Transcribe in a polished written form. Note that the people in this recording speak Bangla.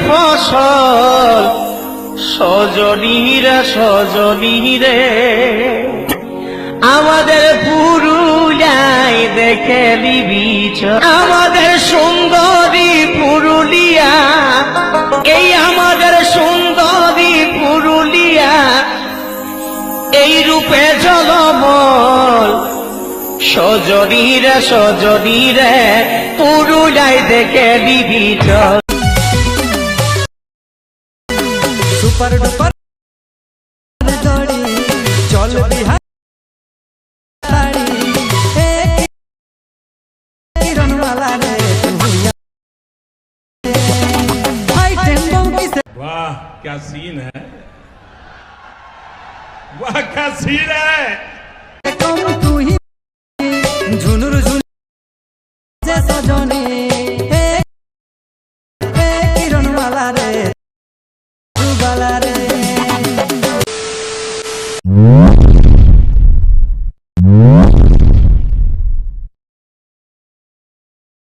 ফসল সজনীরা সজনীরে আমাদের পুরুলিয়ায় দেখে দিবি আমাদের সুন্দরী পুরুলিয়া এই আমাদের সুন্দরী পুরুলিয়া এই রূপে জলমল সজনীরে সজনীরে পুরুলিয়ায় দেখে দিবি सुपर डुपर जोड़ी चल बिहारी किरण वाला रे वाह क्या सीन है, वाह क्या सीन है। तू ही झुनुर झुन सजनी किरण वाला रे वाला रे